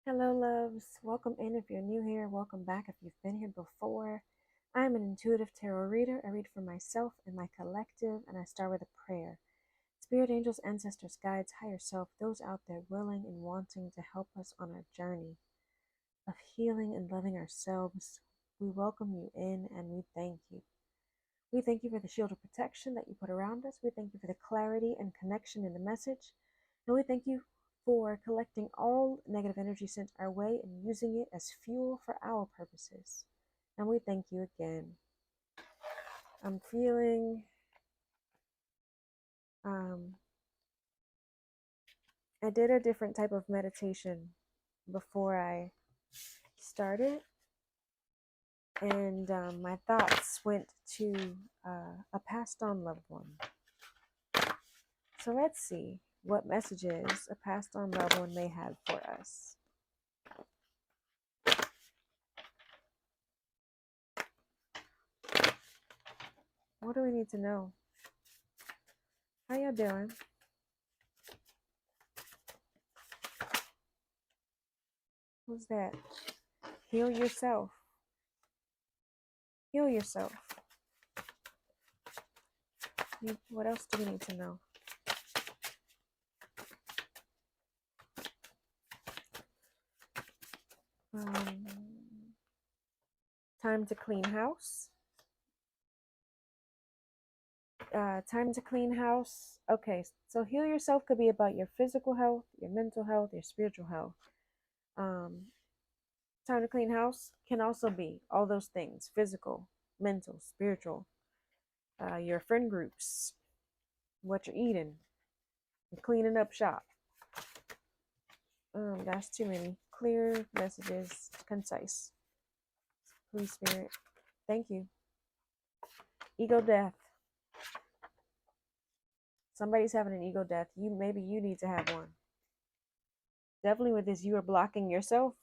Hello, loves. Welcome in if you're new here. Welcome back if you've been here before. I'm an intuitive tarot reader. I read for myself and my collective, and I start with a prayer. Spirit angels, ancestors, guides, higher self, those out there willing and wanting to help us on our journey of healing and loving ourselves, we welcome you in and we thank you. We thank you for the shield of protection that you put around us. We thank you for the clarity and connection in the message. And we thank you for collecting all negative energy sent our way and using it as fuel for our purposes. And we thank you again. I'm feeling, um, I did a different type of meditation before I started. And my thoughts went to a passed on loved one. So let's see what messages a passed on loved one may have for us. What do we need to know? How y'all doing? Who's that? Heal yourself. Heal yourself. What else do we need to know? Time to clean house. Time to clean house. Okay, so heal yourself could be about your physical health, your mental health, your spiritual health. Time to clean house can also be all those things: physical, mental, spiritual. Your friend groups, what you're eating, cleaning up shop. That's too many. Clear messages, concise. Please, Spirit. Thank you. Ego death. Somebody's having an ego death. Maybe you need to have one. Definitely with this, you are blocking yourself.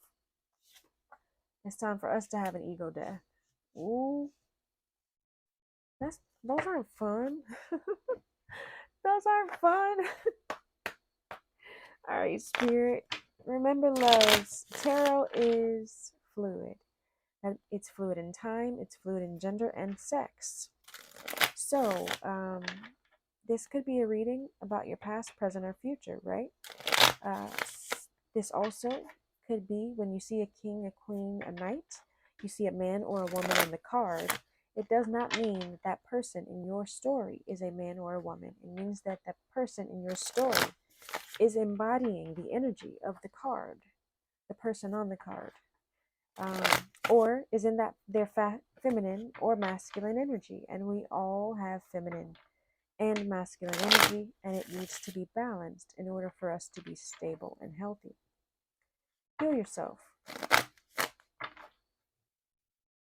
It's time for us to have an ego death. Ooh. Those aren't fun. Those aren't fun. All right, Spirit. Remember, loves, tarot is fluid. And it's fluid in time, it's fluid in gender and sex. So, this could be a reading about your past, present, or future, right? This also could be when you see a king, a queen, a knight, you see a man or a woman on the card. It does not mean that person in your story is a man or a woman. It means that the person in your story is embodying the energy of the card, the person on the card, or is in that their feminine or masculine energy. And we all have feminine and masculine energy, and it needs to be balanced in order for us to be stable and healthy. Heal yourself.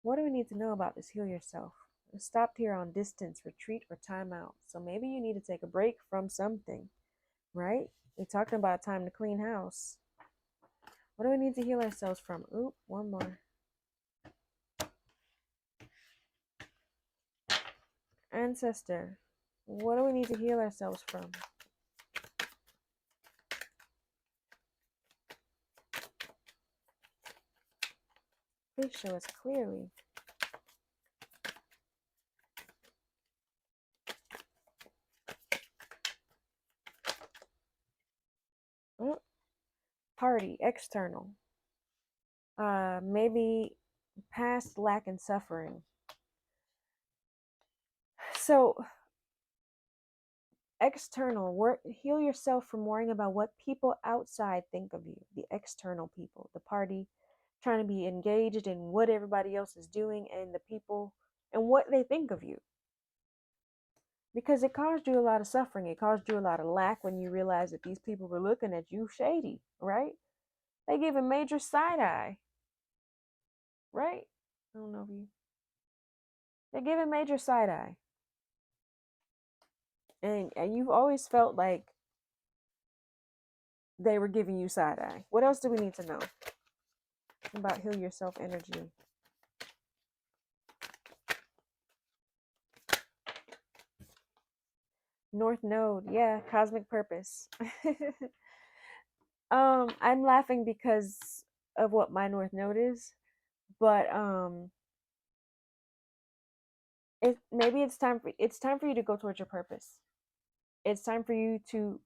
What do we need to know about this heal yourself? We're stopped here on distance, retreat, or timeout. So maybe you need to take a break from something, right? We're talking about time to clean house. What do we need to heal ourselves from? Oop, one more. Ancestor. What do we need to heal ourselves from? Please show us clearly. Party, external. Maybe past lack and suffering. So, external, heal yourself from worrying about what people outside think of you. The external people, the party, trying to be engaged in what everybody else is doing and the people and what they think of you. Because it caused you a lot of suffering. It caused you a lot of lack when you realized that these people were looking at you shady, right? They give a major side eye, right? I don't know if you. They give a major side eye. And you've always felt like they were giving you side eye. What else do we need to know about heal yourself energy? North Node, cosmic purpose. I'm laughing because of what my North Node is, but maybe it's time for you to go towards your purpose. It's time for you to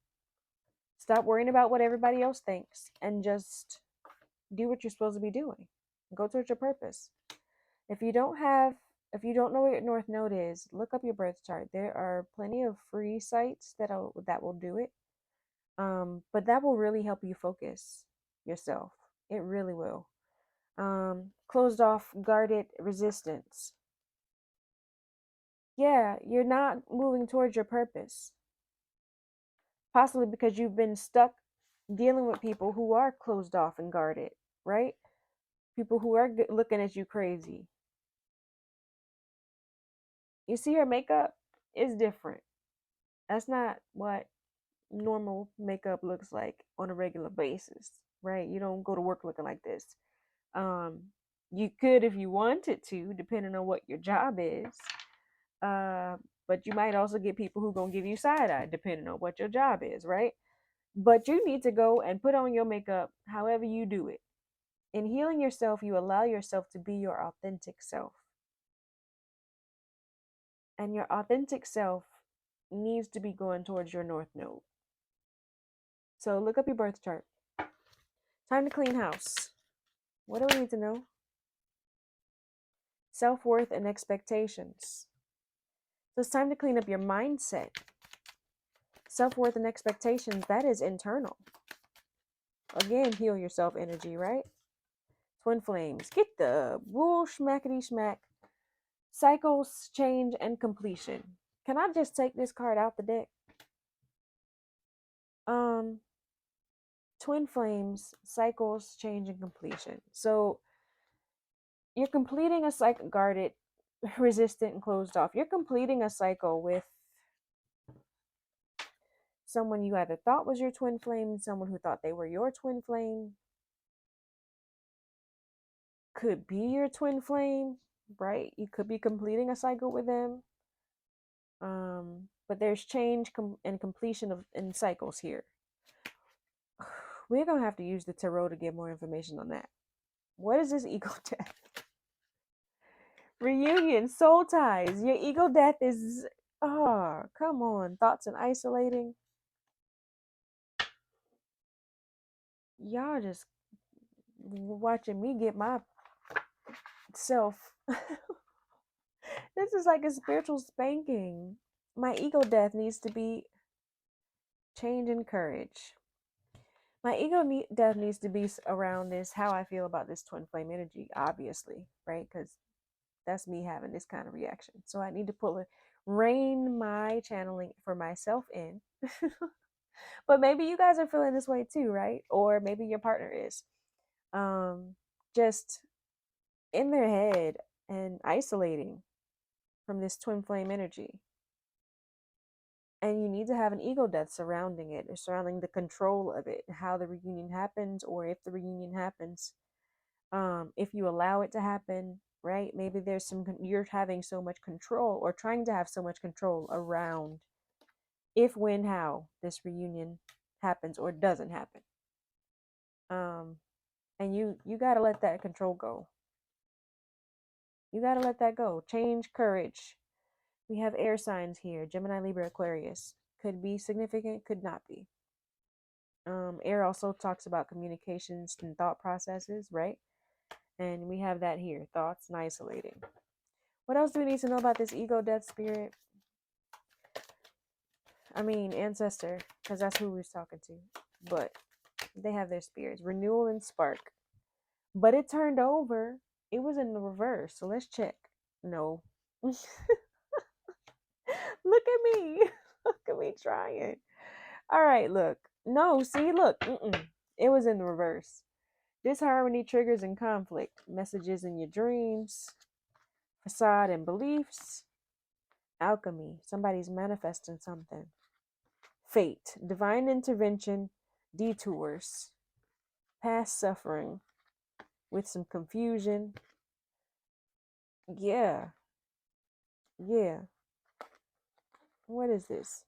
stop worrying about what everybody else thinks and just do what you're supposed to be doing. Go towards your purpose. If you don't have, if you don't know what your North Node is, look up your birth chart. There are plenty of free sites that will do it. But that will really help you focus yourself. It really will. Closed off, guarded, resistance. Yeah, you're not moving towards your purpose. Possibly because you've been stuck dealing with people who are closed off and guarded, right? People who are looking at you crazy. You see, her makeup is different. That's not what normal makeup looks like on a regular basis, right? You don't go to work looking like this. Um, you could if you wanted to, depending on what your job is. Uh, but you might also get people who gonna give you side eye, depending on what your job is, right? But you need to go and put on your makeup however you do it. In healing yourself, you allow yourself to be your authentic self. And your authentic self needs to be going towards your North Node. So look up your birth chart. Time to clean house. What do we need to know? Self-worth and expectations. So it's time to clean up your mindset. Self-worth and expectations, that is internal. Again, heal yourself energy, right? Twin flames. Get the wool schmackety schmack. Cycles, change, and completion. Can I just take this card out the deck? Twin flames, cycles, change, and completion. So you're completing a cycle, guarded, resistant, and closed off. You're completing a cycle with someone you either thought was your twin flame, someone who thought they were your twin flame, could be your twin flame, right? You could be completing a cycle with them. But there's change and completion of in cycles here. We're gonna have to use the tarot to get more information on that. What is this ego death? Reunion, soul ties. Your ego death is, oh, come on. Thoughts and isolating. Y'all just watching me get myself. This is like a spiritual spanking. My ego death needs to be change and courage. My death needs to be around this, how I feel about this twin flame energy, obviously, right? Because that's me having this kind of reaction. So I need to rein my channeling for myself in. But maybe you guys are feeling this way too, right? Or maybe your partner is. Just in their head and isolating from this twin flame energy. And you need to have an ego death surrounding it, or surrounding the control of it, how the reunion happens, or if the reunion happens. If you allow it to happen, right? Maybe you're having so much control, or trying to have so much control around if, when, how this reunion happens or doesn't happen. And you got to let that control go. You got to let that go. Change, courage. We have air signs here. Gemini, Libra, Aquarius. Could be significant, could not be. Air also talks about communications and thought processes, right? And we have that here. Thoughts and isolating. What else do we need to know about this ego death spirit? I mean, ancestor, because that's who we was talking to. But they have their spirits. Renewal and spark. But it turned over. It was in the reverse. So let's check. No. Look at me. Look at me trying. All right, look. No, see, look. It was in the reverse. Disharmony, triggers, and conflict. Messages in your dreams. Facade and beliefs. Alchemy. Somebody's manifesting something. Fate. Divine intervention. Detours. Past suffering. With some confusion. Yeah. Yeah. What is this?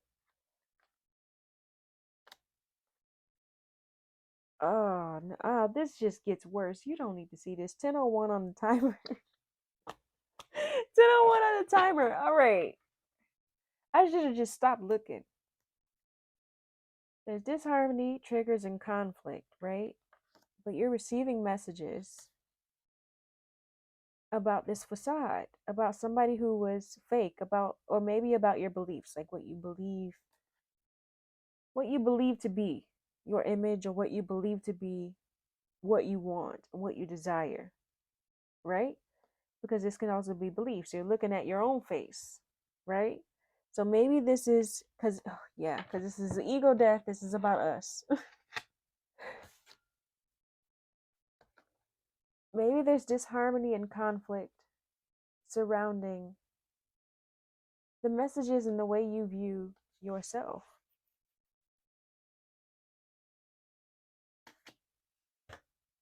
Oh, no, this just gets worse. You don't need to see this. 10:01 on the timer. 10:01 on the timer. All right. I should have just stopped looking. There's disharmony, triggers, and conflict, right? But you're receiving messages about this facade, about somebody who was fake, about, or maybe about your beliefs, like what you believe to be your image, or what you believe to be what you want, what you desire, right? Because this can also be beliefs. You're looking at your own face, right? So maybe this is because, yeah, because this is the ego death. This is about us. Maybe there's disharmony and conflict surrounding the messages and the way you view yourself.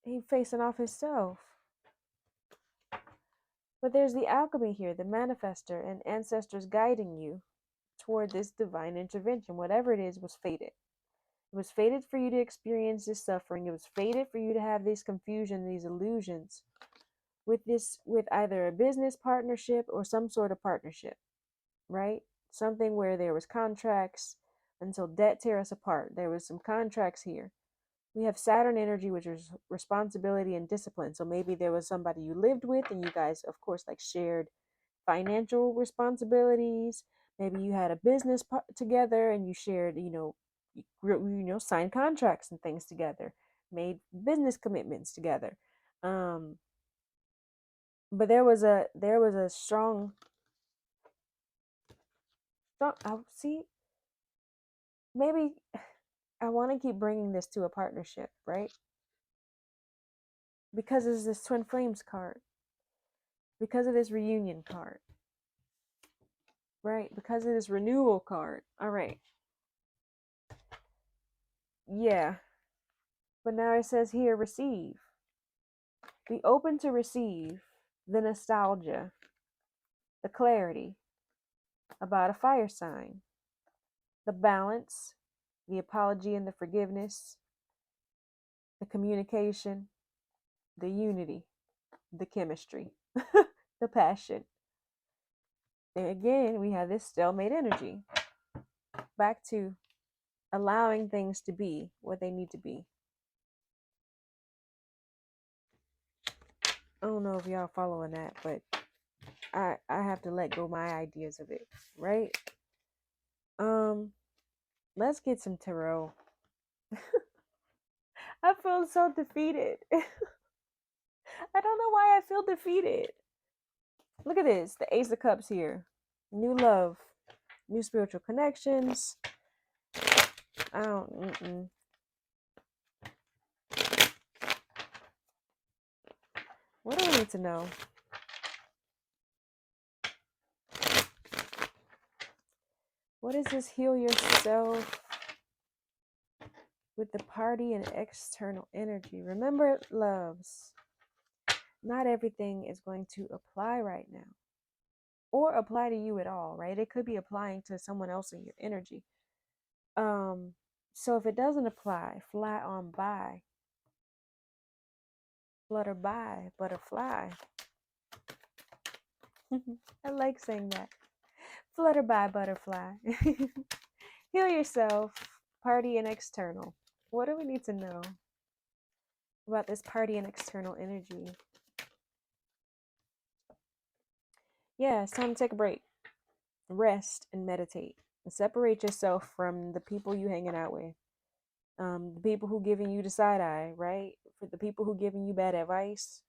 He facing off himself. But there's the alchemy here, the manifester, and ancestors guiding you toward this divine intervention. Whatever it is was fated. It was fated for you to experience this suffering. It was fated for you to have this confusion, these illusions with either a business partnership or some sort of partnership, right? Something where there was contracts until debt tear us apart. There was some contracts here. We have Saturn energy, which is responsibility and discipline. So maybe there was somebody you lived with and you guys, of course, like shared financial responsibilities. Maybe you had a business together and you shared, signed contracts and things together, made business commitments together. But there was a strong. I see. Maybe I want to keep bringing this to a partnership, right? Because of this twin flames card, because of this reunion card, right? Because of this renewal card. All right. Yeah. But now it says here, receive. Be open to receive the nostalgia, the clarity about a fire sign, the balance, the apology and the forgiveness, the communication, the unity, the chemistry, the passion. And again, we have this stalemate energy. Back to allowing things to be what they need to be. I don't know if y'all following that, but I have to let go my ideas of it, right? Let's get some tarot. I feel so defeated. I don't know why I feel defeated. Look at this, the Ace of Cups here. New love, new spiritual connections. I don't. What do I need to know? What is this? Heal yourself with the party and external energy. Remember, loves, not everything is going to apply right now or apply to you at all, right? It could be applying to someone else in your energy. So if it doesn't apply, fly on by. Flutter by, butterfly. I like saying that. Flutter by, butterfly. Heal yourself, party and external. What do we need to know about this party and external energy? Yeah, it's time to take a break. Rest and meditate. And separate yourself from the people you hanging out with. The people who giving you the side eye, right? For the people who giving you bad advice.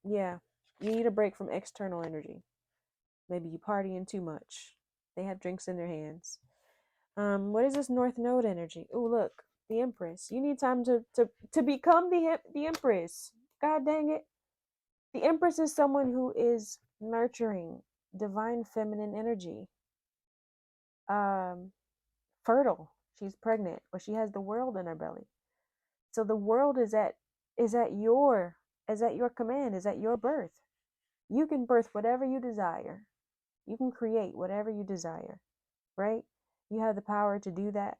Yeah, you need a break from external energy. Maybe you partying too much. They have drinks in their hands. What is this North Node energy? Oh, look, the Empress. You need time to become the Empress. God dang it. The Empress is someone who is nurturing, divine feminine energy. Fertile. She's pregnant, but she has the world in her belly. So the world is at your command, is at your birth. You can birth whatever you desire. You can create whatever you desire, right? You have the power to do that.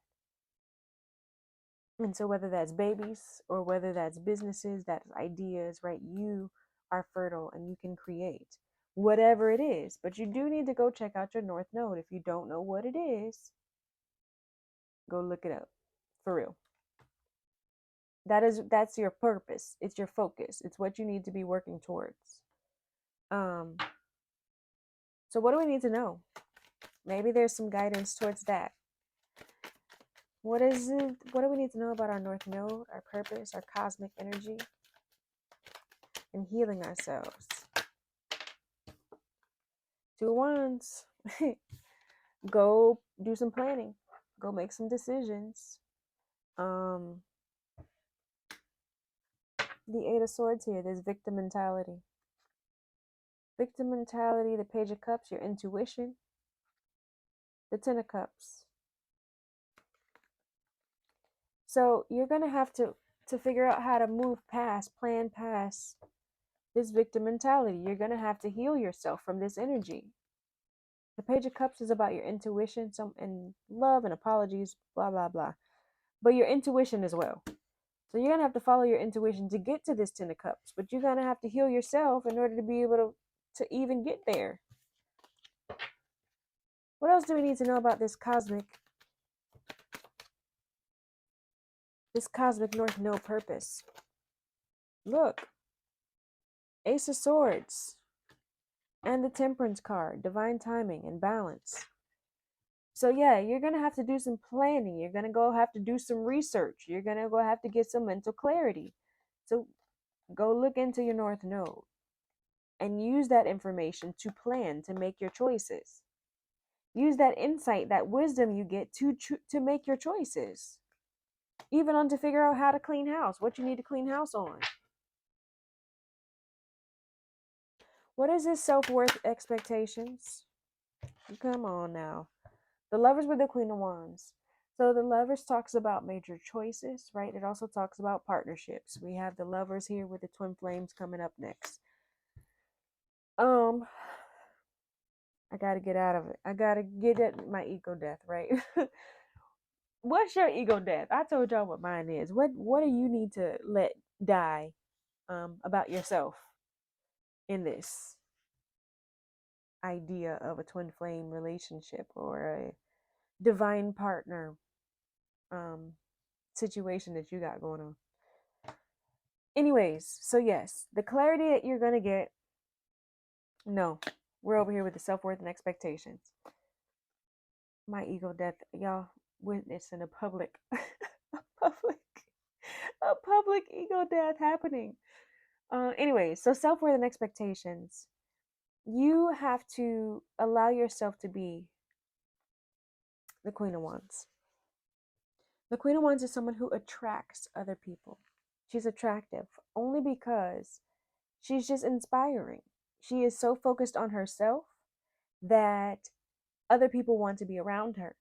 And so, whether that's babies or whether that's businesses, that's ideas, right? You are fertile and you can create whatever it is. But you do need to go check out your North Node. If you don't know what it is, go look it up for real. That's your purpose. It's your focus. It's what you need to be working towards. So what do we need to know? Maybe there's some guidance towards that. What is it? What do we need to know about our North Node, our purpose, our cosmic energy, and healing ourselves? Two of Wands. Go do some planning. Go make some decisions. The Eight of Swords here, there's victim mentality. Victim mentality, the Page of Cups, your intuition. The Ten of Cups. So you're going to have to figure out how to move past, plan past this victim mentality. You're going to have to heal yourself from this energy. The Page of Cups is about your intuition, and love and apologies, blah, blah, blah. But your intuition as well. So you're going to have to follow your intuition to get to this Ten of Cups. But you're going to have to heal yourself in order to be able to even get there. What else do we need to know about this cosmic North Node purpose? Look, Ace of Swords and the Temperance card, divine timing and balance. So yeah, you're going to have to do some planning. You're going to go have to do some research. You're going to go have to get some mental clarity. So go look into your North Node and use that information to plan, to make your choices. Use that insight, that wisdom you get to make your choices. Even on to figure out how to clean house, what you need to clean house on. What is this self-worth expectations? Come on now. The Lovers with the Queen of Wands. So the Lovers talks about major choices, right? It also talks about partnerships. We have the Lovers here with the Twin Flames coming up next. I gotta get out of it. I gotta get at my ego death, right? What's your ego death? I told y'all what mine is. What do you need to let die about yourself in this idea of a twin flame relationship or a divine partner situation that you got going on? Anyways, so yes, the clarity that you're gonna get. No, we're over here with the self-worth and expectations. My ego death, y'all witnessing a public ego death happening. Anyways, so self-worth and expectations. You have to allow yourself to be the Queen of Wands. The Queen of Wands is someone who attracts other people. She's attractive only because she's just inspiring. She is so focused on herself that other people want to be around her.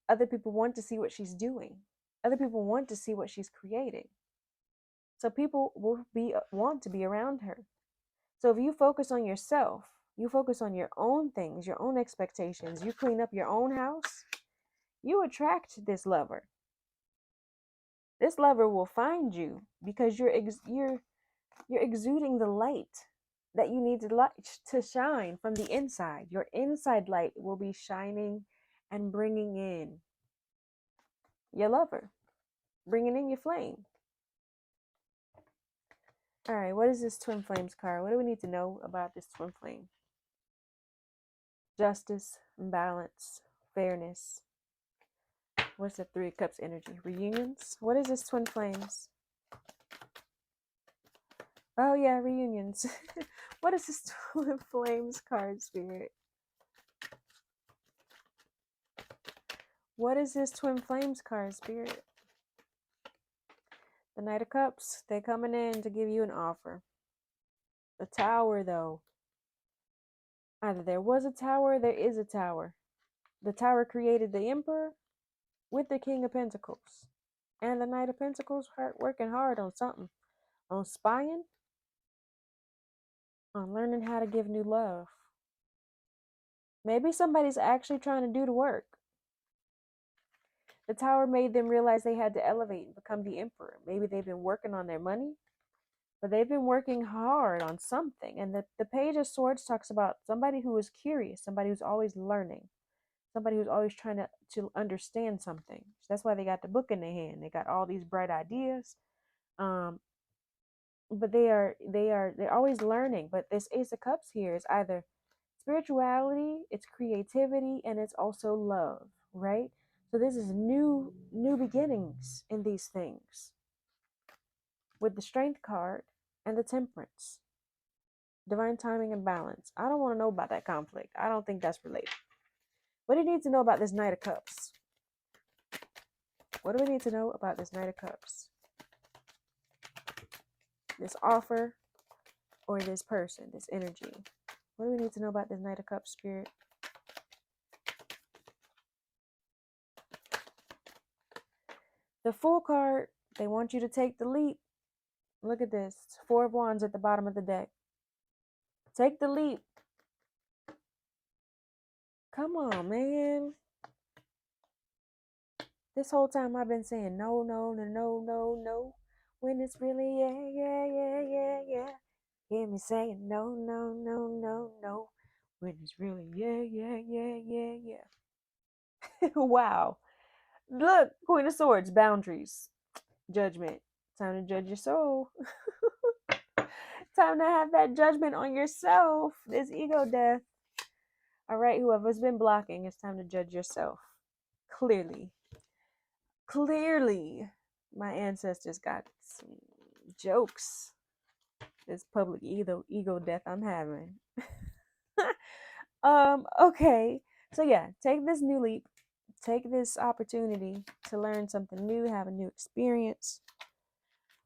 Other people want to see what she's doing. Other people want to see what she's creating. So people will want to be around her. So if you focus on yourself, you focus on your own things, your own expectations, you clean up your own house, you attract this lover. This lover will find you because you're exuding the light that you need to shine from the inside. Your inside light will be shining and bringing in your lover, bringing in your flame. All right, what is this Twin Flames card? What do we need to know about this Twin Flame? Justice, balance, fairness. What's the Three of Cups energy? Reunions. What is this Twin Flames? Oh yeah, reunions. What is this Twin Flames card, Spirit? What is this Twin Flames card, Spirit? The Knight of Cups. They're coming in to give you an offer. The Tower, though. Either there was a tower, or there is a tower. The Tower created the Emperor with the King of Pentacles. And the Knight of Pentacles working hard on something. On spying. On learning how to give new love. Maybe somebody's actually trying to do the work. The tower made them realize they had to elevate and become the emperor. Maybe they've been working on their money, but they've been working hard on something. And the Page of Swords talks about somebody who is curious, somebody who's always learning, somebody who's always trying to understand something. So that's why they got the book in their hand. They got all these bright ideas. Um, but they're always learning. But this Ace of Cups here is either spirituality, it's creativity, and it's also love, right? So this is new beginnings in these things with the Strength card and the Temperance, divine timing and balance. I don't want to know about that conflict. I don't think that's related. What do you need to know about this Knight of Cups? What do we need to know about this Knight of Cups? This offer or this person, this energy? What do we need to know about this Knight of Cups, Spirit? The Fool card, they want you to take the leap. Look at this. Four of Wands at the bottom of the deck. Take the leap. Come on, man. This whole time I've been saying no, no, no, no, no, no. When it's really yeah, yeah, yeah, yeah, yeah. Hear me saying no, no, no, no, no. When it's really yeah, yeah, yeah, yeah, yeah. Wow. Look, Queen of Swords, boundaries, judgment. Time to judge your soul. Time to have that judgment on yourself. This ego death. All right, whoever's been blocking, it's time to judge yourself. Clearly. Clearly, my ancestors got some jokes. This public ego death I'm having. Okay. So yeah, take this new leap. Take this opportunity to learn something new, have a new experience.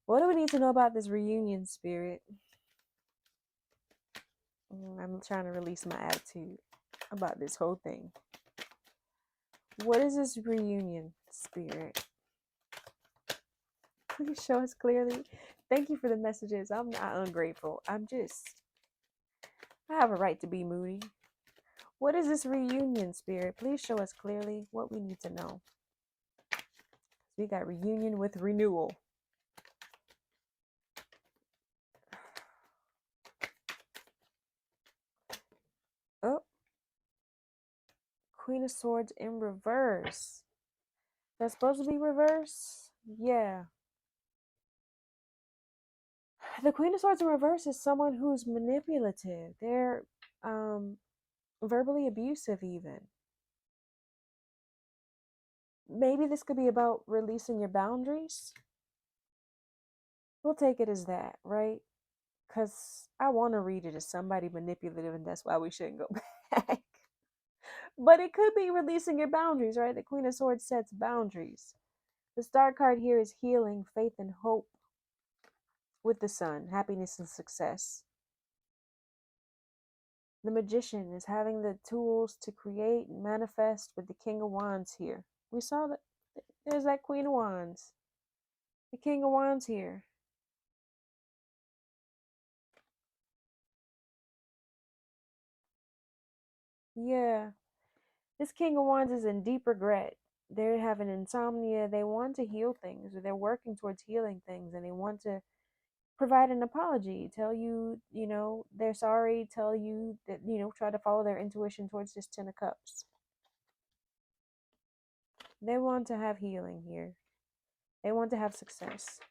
What do we need to know about this reunion, Spirit? I'm trying to release my attitude about this whole thing. What is this reunion, Spirit? Please show us clearly. Thank you for the messages. I'm not ungrateful. I have a right to be moody. What is this reunion, Spirit? Please show us clearly what we need to know. We got reunion with renewal. Oh, Queen of Swords in reverse. That's supposed to be reverse? Yeah. The Queen of Swords in reverse is someone who's manipulative. They're verbally abusive even. Maybe this could be about releasing your boundaries. We'll take it as that, right? Because I want to read it as somebody manipulative, and that's why we shouldn't go back. But it could be releasing your boundaries, right? The Queen of Swords sets boundaries. The Star card here is healing, faith, and hope with the Sun, happiness and success. The Magician is having the tools to create and manifest with the King of Wands here. We saw that there's that Queen of Wands. The King of Wands here. Yeah. This King of Wands is in deep regret. They're having insomnia. They want to heal things, or they're working towards healing things, and they want to provide an apology, tell you, they're sorry, tell you that, try to follow their intuition towards this Ten of Cups. They want to have healing here. They want to have success.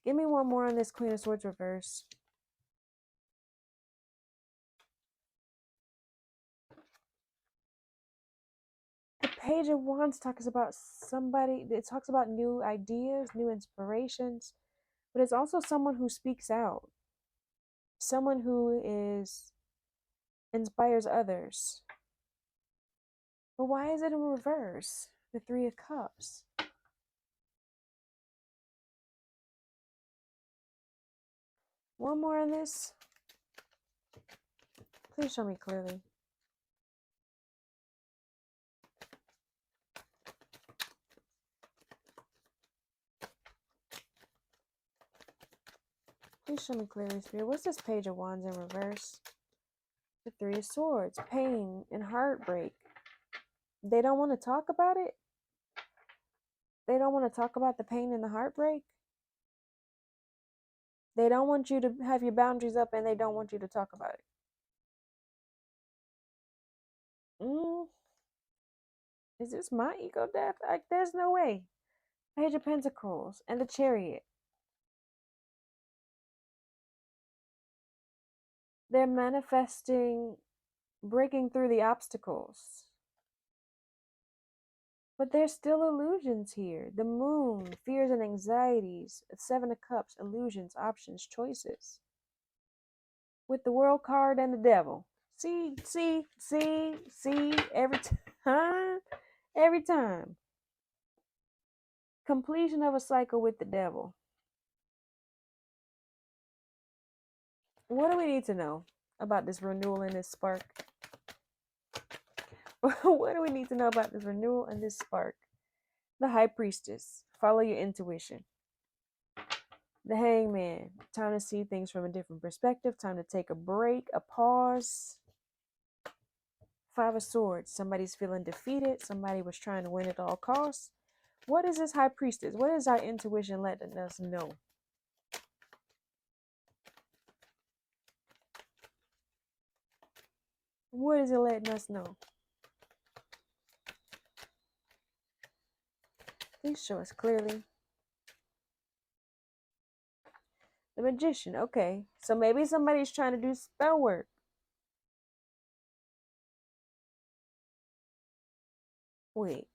Give me one more on this Queen of Swords reverse. The Page of Wands talks about somebody, it talks about new ideas, new inspirations, but it's also someone who speaks out. Someone who inspires others. But why is it in reverse? The Three of Cups. One more on this. Please show me clearly. Please show me clearly, Spirit. What's this Page of Wands in reverse? The Three of Swords, pain and heartbreak. They don't want to talk about it. They don't want to talk about the pain and the heartbreak. They don't want you to have your boundaries up, and they don't want you to talk about it. Mm, is this my ego death? There's no way. Page of Pentacles and the Chariot. They're manifesting breaking through the obstacles. But there's still illusions here. The Moon, fears and anxieties, Seven of Cups, illusions, options, choices. With the World card and the Devil. See, every time. Every time. Completion of a cycle with the Devil. What do we need to know about this renewal and this spark? What do we need to know about this renewal and this spark? The High Priestess. Follow your intuition. The Hangman. Time to see things from a different perspective. Time to take a break, a pause. Five of Swords. Somebody's feeling defeated. Somebody was trying to win at all costs. What is this High Priestess? What is our intuition letting us know? What is it letting us know? Please show us clearly. The Magician. Okay. So maybe somebody's trying to do spell work. Wait.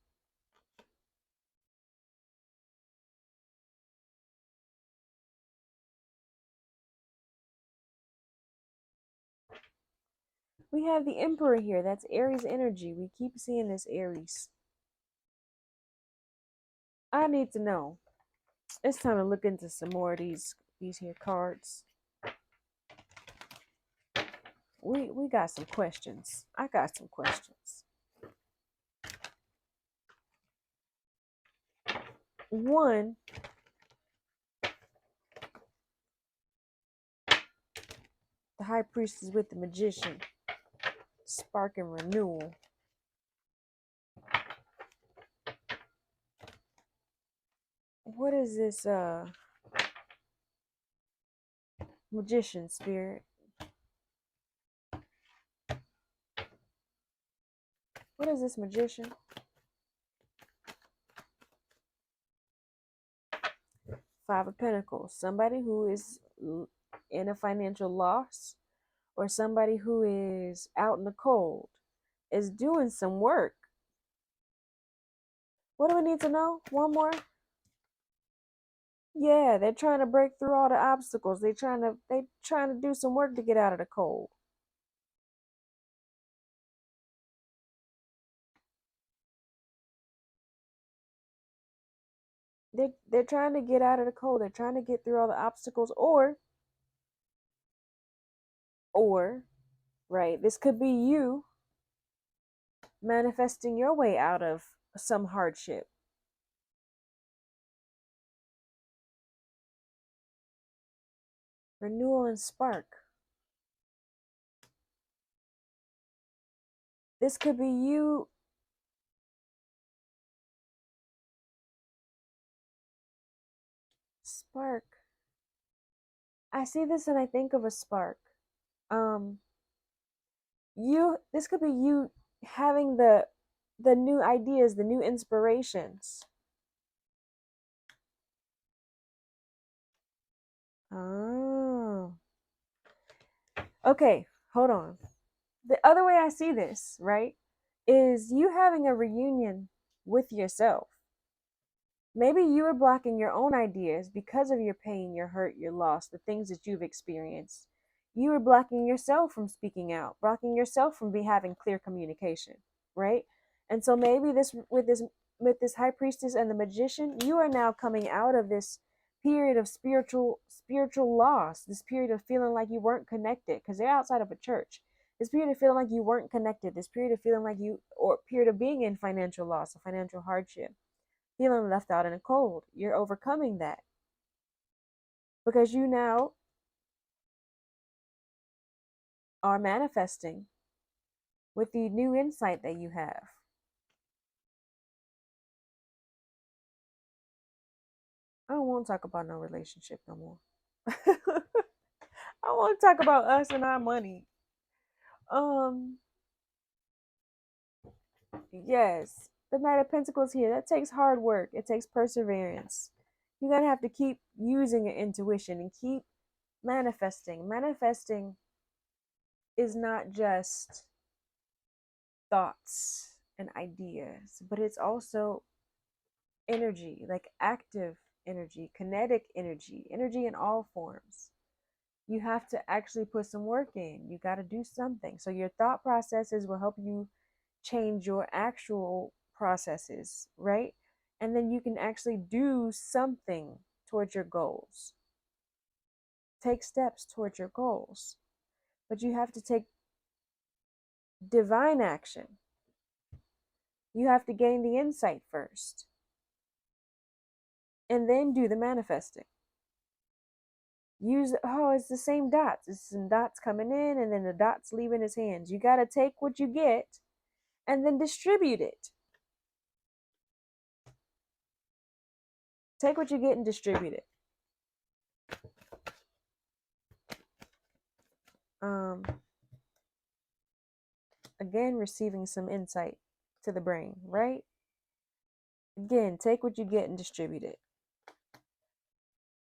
We have the Emperor here. That's Aries energy. We keep seeing this Aries. I need to know. It's time to look into some more of these here cards. We got some questions. I got some questions. One, the High Priest is with the Magician. Spark and renewal. What is this Magician spirit? What is this Magician? Five of Pentacles. Somebody who is in a financial loss, or somebody who is out in the cold, is doing some work. What do we need to know? One more. Yeah, they're trying to break through all the obstacles. They're trying to do some work to get out of the cold. They're trying to get out of the cold. They're trying to get through all the obstacles, or right, this could be you manifesting your way out of some hardship. Renewal and spark. This could be you spark. I see this and I think of a spark. This could be you having the new ideas, the new inspirations. Oh. Okay, hold on. The other way I see this, right, is you having a reunion with yourself. Maybe you are blocking your own ideas because of your pain, your hurt, your loss, the things that you've experienced. You are blocking yourself from speaking out, blocking yourself from having clear communication, right? And so maybe this High Priestess and the Magician, you are now coming out of this period of spiritual loss, this period of feeling like you weren't connected because they're outside of a church. This period of feeling like you weren't connected, this period of feeling like or period of being in financial loss or financial hardship, feeling left out in the cold. You're overcoming that because you now are manifesting with the new insight that you have. I don't want to talk about no relationship no more. I want to talk about us and our money. Um, yes, the Knight of Pentacles here. That takes hard work. It takes perseverance. You're gonna have to keep using your intuition and keep manifesting. Manifesting is not just thoughts and ideas, but it's also energy, like active energy, kinetic energy, energy in all forms. You have to actually put some work in. You got to do something. So your thought processes will help you change your actual processes, right? And then you can actually do something towards your goals. Take steps towards your goals. But you have to take divine action. You have to gain the insight first and then do the manifesting. Use, oh, it's the same dots. It's some dots coming in and then the dots leaving his hands. You got to take what you get and then distribute it. Take what you get and distribute it. Um, again, receiving some insight to the brain, right? Again, take what you get and distribute it.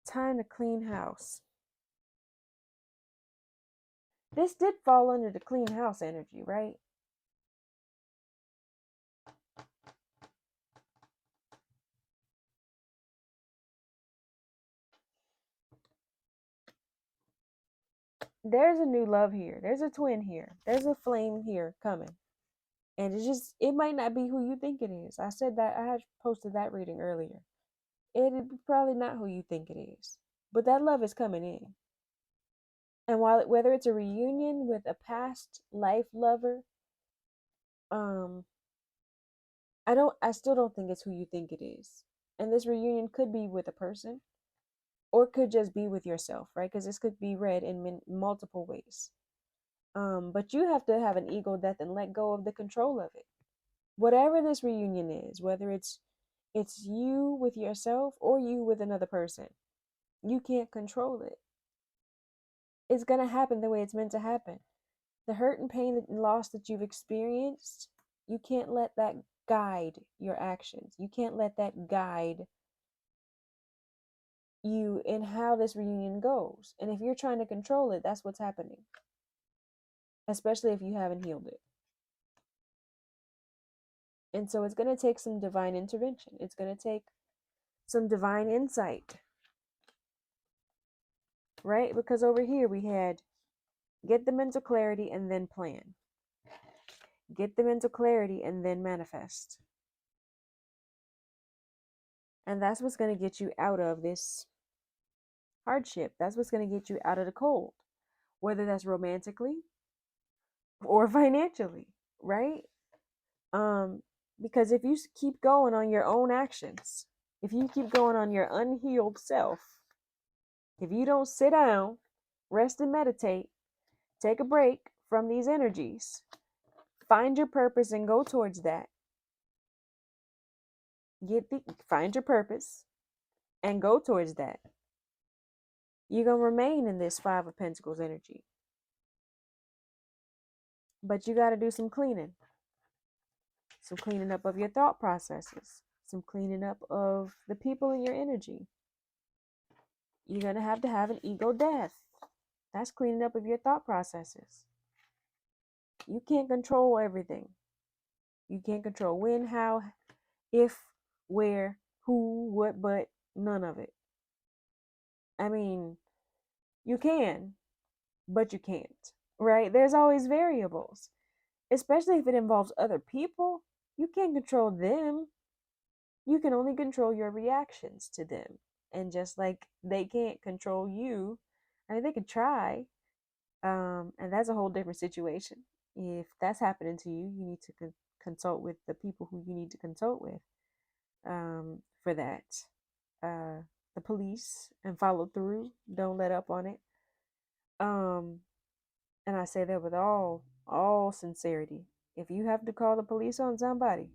Time to clean house. This did fall under the clean house energy, right? There's a new love here. There's a twin here. There's a flame here coming. And it might not be who you think it is. I said that, I had posted that reading earlier. It's probably not who you think it is. But that love is coming in. And whether it's a reunion with a past life lover, um, I still don't think it's who you think it is. And this reunion could be with a person or could just be with yourself, right? Because this could be read in multiple ways. But you have to have an ego death and let go of the control of it. Whatever this reunion is, whether it's you with yourself or you with another person, you can't control it. It's going to happen the way it's meant to happen. The hurt and pain and loss that you've experienced, you can't let that guide your actions. You can't let that guide you in how this reunion goes. And if you're trying to control it, that's what's happening. Especially if you haven't healed it. And so it's going to take some divine intervention. It's going to take some divine insight. Right? Because over here we had get the mental clarity and then plan. Get the mental clarity and then manifest. And that's what's going to get you out of this hardship. That's what's going to get you out of the cold, whether that's romantically or financially, right? Because if you keep going on your own actions, if you keep going on your unhealed self, if you don't sit down, rest and meditate, take a break from these energies, find your purpose and go towards that. Find your purpose and go towards that. You're going to remain in this Five of Pentacles energy. But you got to do some cleaning. Some cleaning up of your thought processes. Some cleaning up of the people in your energy. You're going to have an ego death. That's cleaning up of your thought processes. You can't control everything. You can't control when, how, if, where, who, what, but none of it. I mean, you can, but you can't, right? There's always variables, especially if it involves other people. You can't control them. You can only control your reactions to them. And just like they can't control you, I mean, they could try, and that's a whole different situation. If that's happening to you, you need to consult with the people who you need to consult with for that. The police, and follow through. Don't let up on it. And I say that with all sincerity. If you have to call the police on somebody,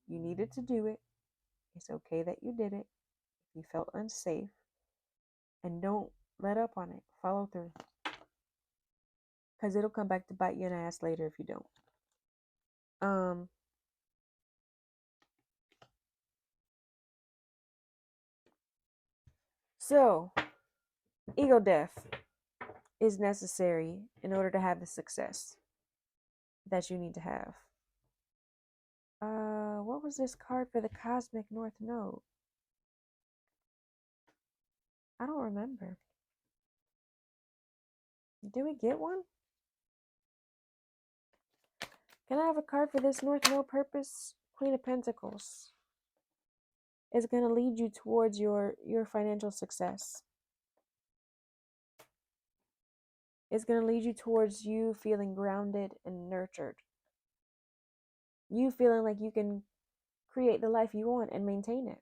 you needed to do it. It's okay that you did it. If you felt unsafe, and don't let up on it. Follow through. Because it'll come back to bite you in the ass later if you don't. Um, so, ego death is necessary in order to have the success that you need to have. What was this card for the Cosmic North Node? I don't remember. Did we get one? Can I have a card for this North Node purpose? Queen of Pentacles. It's going to lead you towards your financial success. It's going to lead you towards you feeling grounded and nurtured. You feeling like you can create the life you want and maintain it.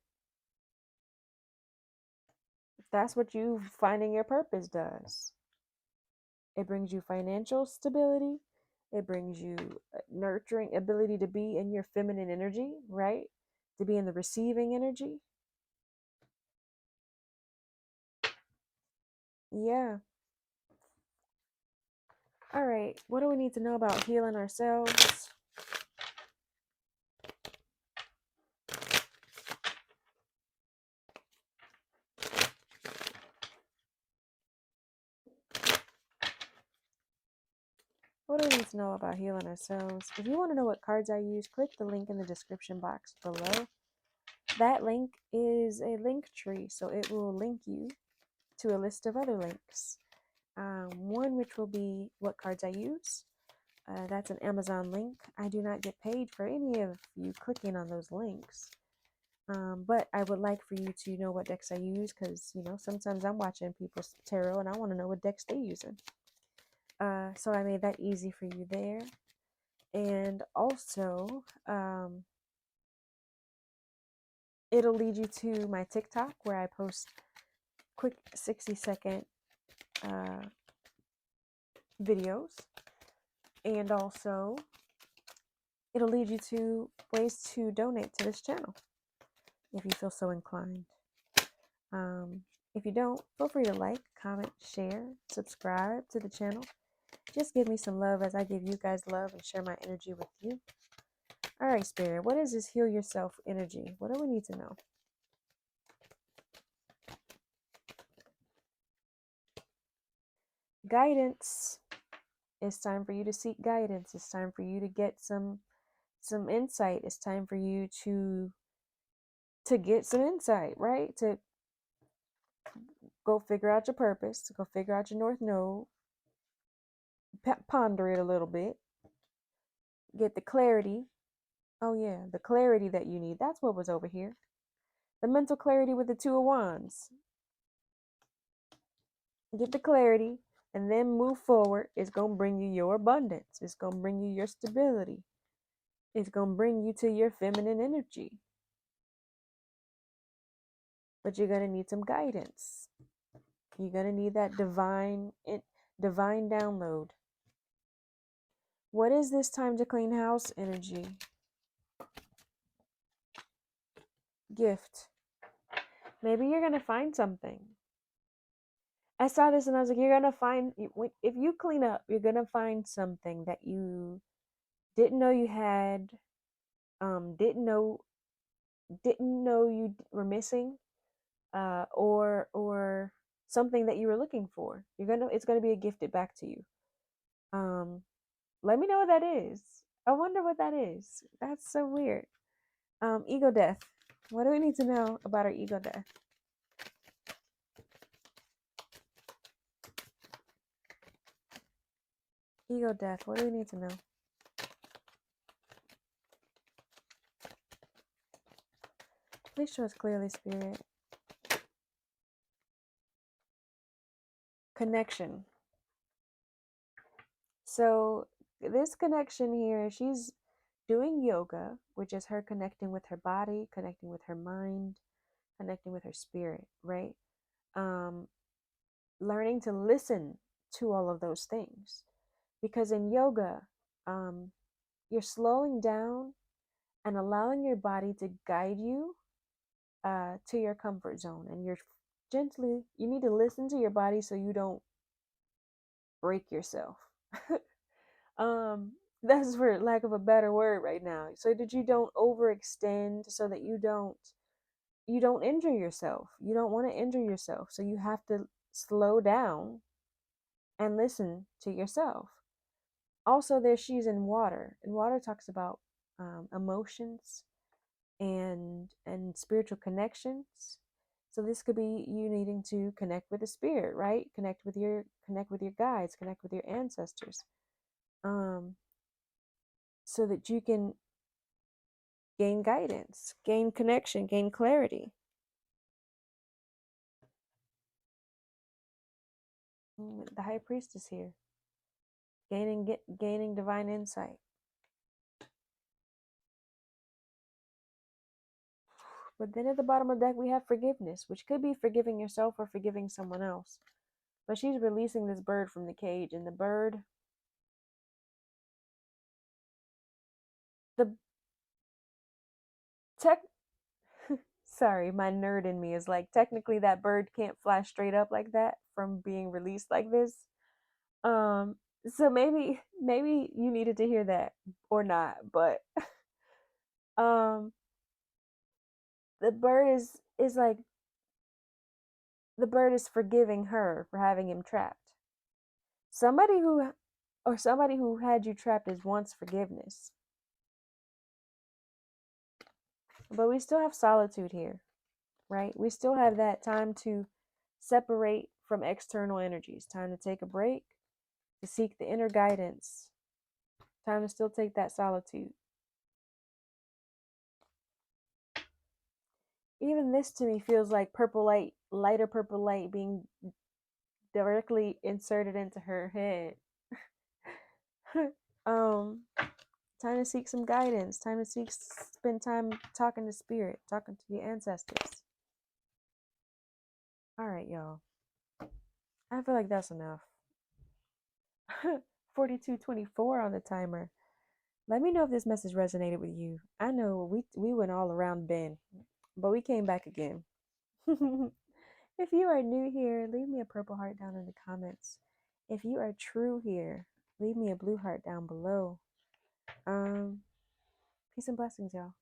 That's what you finding your purpose does. It brings you financial stability. It brings you nurturing ability to be in your feminine energy, right? To be in the receiving energy. Yeah. All right. What do we need to know about healing ourselves? What do we need to know about healing ourselves? If you want to know what cards I use, click the link in the description box below. That link is a link tree, so it will link you to a list of other links. One which will be what cards I use. That's an Amazon link. I do not get paid for any of you clicking on those links. But I would like for you to know what decks I use because, sometimes I'm watching people's tarot and I want to know what decks they're using. So I made that easy for you there. And also, it'll lead you to my TikTok where I post quick 60-second videos. And also, it'll lead you to ways to donate to this channel if you feel so inclined. If you don't, feel free to like, comment, share, subscribe to the channel. Just give me some love as I give you guys love and share my energy with you. All right, Spirit, what is this heal yourself energy? What do we need to know? Guidance. It's time for you to seek guidance. It's time for you to get some insight. It's time for you to get some insight, right? To go figure out your purpose, to go figure out your North Node, ponder it a little bit, get the clarity. Oh yeah, the clarity that you need. That's what was over here. The mental clarity with the Two of Wands. Get the clarity and then move forward. It's going to bring you your abundance. It's going to bring you your stability. It's going to bring you to your feminine energy. But you're going to need some guidance. You're going to need that divine download. What is this time to clean house energy? Gift. Maybe you're going to find something. I saw this and I was like, you're going to find, if you clean up, you're going to find something that you didn't know you had, didn't know you were missing, or something that you were looking for. It's gonna be gifted back to you. Let me know what that is. I wonder what that is. That's so weird. Ego death. What do we need to know about our ego death? Ego death. What do we need to know? Please show us clearly, Spirit. Connection. So this connection here, she's doing yoga, which is her connecting with her body, connecting with her mind, connecting with her spirit, right? Learning to listen to all of those things. Because in yoga, you're slowing down and allowing your body to guide you to your comfort zone. And you need to listen to your body so you don't break yourself. um, that's for lack of a better word right now. So that you don't overextend, so that you don't injure yourself. You don't want to injure yourself. So you have to slow down and listen to yourself. Also, there she's in water, and water talks about emotions and spiritual connections. So this could be you needing to connect with the spirit, right? Connect with your guides, connect with your ancestors, um, so that you can gain guidance, gain connection, gain clarity. The high priest is here, gaining divine insight. But then at the bottom of the deck we have forgiveness, which could be forgiving yourself or forgiving someone else. But she's releasing this bird from the cage, and the tech. Sorry, my nerd in me is like, technically that bird can't fly straight up like that from being released like this. Um, so maybe you needed to hear that or not, but um, the bird is like the bird is forgiving her for having him trapped. Somebody who had you trapped is wants forgiveness. But we still have solitude here, right? We still have that time to separate from external energies, time to take a break, to seek the inner guidance, time to still take that solitude. Even this to me feels like purple light, lighter purple light being directly inserted into her head. um, Time to seek some guidance, spend time talking to spirit, talking to your ancestors. All right, y'all. I feel like that's enough. 42:24 on the timer. Let me know if this message resonated with you. I know we went all around Ben, but we came back again. If you are new here, leave me a purple heart down in the comments. If you are true here, leave me a blue heart down below. Peace and blessings, y'all.